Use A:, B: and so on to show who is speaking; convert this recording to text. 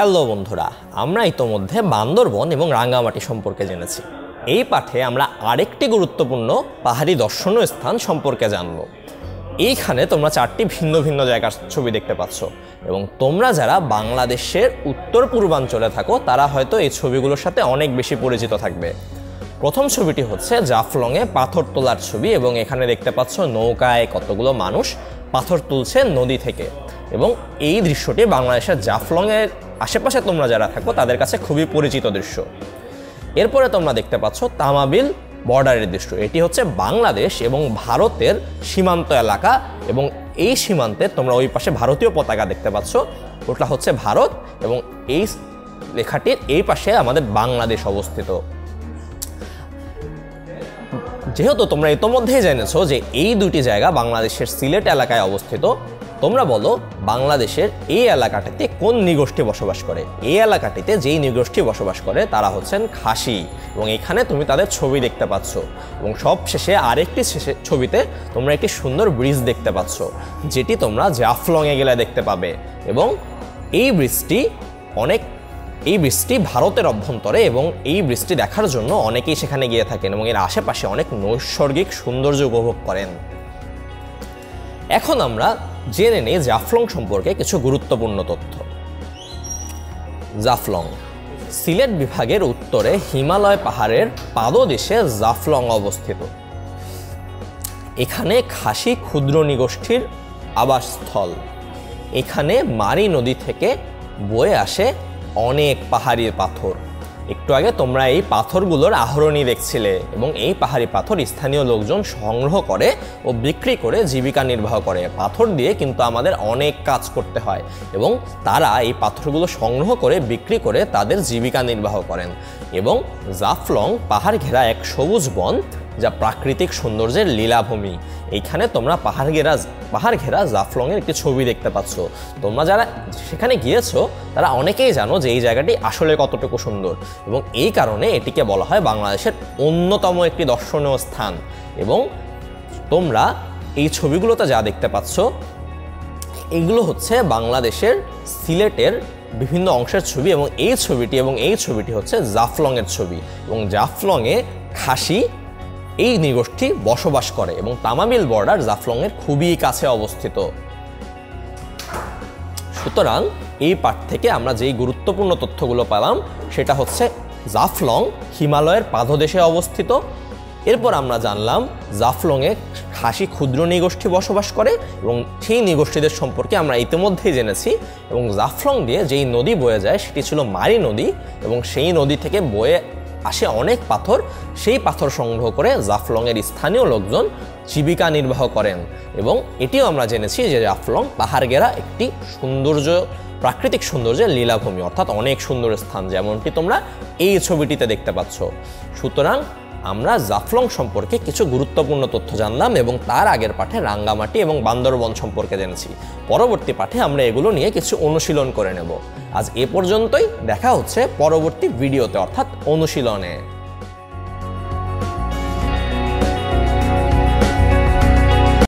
A: Hello বন্ধুরা, আমরা ইতোমধ্যে বান্দরবন এবং রাঙ্গামাটি সম্পর্কে জেনেছি। এই পাঠে আমরা আরেকটি গুরুত্বপূর্ণ পাহাড়ি দর্শনীয় স্থান সম্পর্কে জানব। এইখানে তোমরা চারটি ভিন্ন ভিন্ন জায়গার ছবি দেখতে পাচ্ছ এবং তোমরা যারা বাংলাদেশের উত্তর পূর্বাঞ্চলে থাকো তারা হয়তো এই ছবিগুলোর সাথে অনেক বেশি পরিচিত থাকবে। প্রথম ছবিটি হচ্ছে জাফলংয়ে পাথর তোলার ছবি এবং এখানে দেখতে পাচ্ছ নৌকায় কতগুলো মানুষ পাথর তুলছে নদী থেকে, এবং এই দৃশ্যটি বাংলাদেশের জাফলংয়ের আশেপাশে তোমরা যারা থাকো তাদের কাছে খুবই পরিচিত দৃশ্য। এরপরে তোমরা দেখতে পাচ্ছ তামাবিল বর্ডারের দৃশ্য। এটি হচ্ছে বাংলাদেশ এবং ভারতের সীমান্ত এলাকা, এবং এই সীমান্তে তোমরা ওই পাশে ভারতীয় পতাকা দেখতে পাচ্ছ, ওটা হচ্ছে ভারত, এবং এই লেখাটির এই পাশে আমাদের বাংলাদেশ অবস্থিত। যেহেতু তোমরা ইতোমধ্যেই জেনেছো যে এই দুটি জায়গা বাংলাদেশের সিলেট এলাকায় অবস্থিত, তোমরা বলো বাংলাদেশের এই এলাকাটিতে কোন নৃগোষ্ঠী বসবাস করে। এই এলাকাটিতে যেই নৃগোষ্ঠী বসবাস করে তারা হচ্ছেন খাসি, এবং এখানে তুমি তাদের ছবি দেখতে পাচ্ছ। এবং সব শেষে আরেকটি ছবিতে তোমরা একটি সুন্দর ব্রিজ দেখতে পাচ্ছ, যেটি তোমরা জাফলংয়ে গেলে দেখতে পাবে। এবং এই ব্রিজটি ভারতের অভ্যন্তরে, এবং এই ব্রিজটি দেখার জন্য অনেকেই সেখানে গিয়ে থাকেন এবং এর আশেপাশে অনেক নৈসর্গিক সৌন্দর্য উপভোগ করেন। এখন আমরা জেনে নিই জাফলং সম্পর্কে কিছু গুরুত্বপূর্ণ তথ্য। জাফলং সিলেট বিভাগের উত্তরে হিমালয় পাহাড়ের পাদদেশে জাফলং অবস্থিত। এখানে খাসি ক্ষুদ্র নৃগোষ্ঠীর আবাসস্থল। এখানে মারি নদী থেকে বয়ে আসে অনেক পাহাড়ি পাথর। একটু আগে তোমরা এই পাথরগুলোর আহরণী দেখছিলে, এবং এই পাহাড়ি পাথর স্থানীয় লোকজন সংগ্রহ করে ও বিক্রি করে জীবিকা নির্বাহ করে। পাথর দিয়ে কিন্তু আমাদের অনেক কাজ করতে হয়, এবং তারা এই পাথরগুলো সংগ্রহ করে বিক্রি করে তাদের জীবিকা নির্বাহ করেন। এবং জাফলং পাহাড় ঘেরা এক সবুজ বন, যা প্রাকৃতিক সৌন্দর্যের লীলাভূমি। এইখানে তোমরা পাহাড় ঘেরা জাফলংয়ের একটি ছবি দেখতে পাচ্ছ। তোমরা যারা সেখানে গিয়েছো তারা অনেকেই জানো যে এই জায়গাটি আসলে কতটুকু সুন্দর, এবং এই কারণে এটিকে বলা হয় বাংলাদেশের অন্যতম একটি দর্শনীয় স্থান। এবং তোমরা এই ছবিগুলোতে যা দেখতে পাচ্ছ এগুলো হচ্ছে বাংলাদেশের সিলেটের বিভিন্ন অংশের ছবি, এবং এই ছবিটি হচ্ছে জাফলংয়ের ছবি। এবং জাফলংয়ে খাসি এই নৃগোষ্ঠী বসবাস করে, এবং তামাবিল বর্ডার জাফলংয়ের খুবই কাছে অবস্থিত। সুতরাং এই পাঠ থেকে আমরা যেই গুরুত্বপূর্ণ তথ্যগুলো পেলাম সেটা হচ্ছে জাফলং হিমালয়ের পাদদেশে অবস্থিত। এরপর আমরা জানলাম জাফলংয়ে খাসি ক্ষুদ্র নৃগোষ্ঠী বসবাস করে, এবং সেই নৃগোষ্ঠীদের সম্পর্কে আমরা ইতিমধ্যেই জেনেছি। এবং জাফলং দিয়ে যেই নদী বয়ে যায় সেটি ছিল মারি নদী, এবং সেই নদী থেকে বয়ে আসে অনেক পাথর। সেই পাথর সংগ্রহ করে জাফলংয়ের স্থানীয় লোকজন জীবিকা নির্বাহ করেন। এবং এটিও আমরা জেনেছি যে জাফলং পাহাড় ঘেরা একটি প্রাকৃতিক সৌন্দর্যের লীলাভূমি, অর্থাৎ অনেক সুন্দর স্থান, যেমনটি তোমরা এই ছবিটিতে দেখতে পাচ্ছ। সুতরাং আমরা জাফলং সম্পর্কে কিছু গুরুত্বপূর্ণ তথ্য জানলাম, এবং তার আগের পাঠে রাঙ্গামাটি এবং বান্দরবন সম্পর্কে জেনেছি। পরবর্তী পাঠে আমরা এগুলো নিয়ে কিছু অনুশীলন করে নেব। আজ এ পর্যন্তই, দেখা হচ্ছে পরবর্তী ভিডিওতে, অর্থাৎ অনুশীলনে।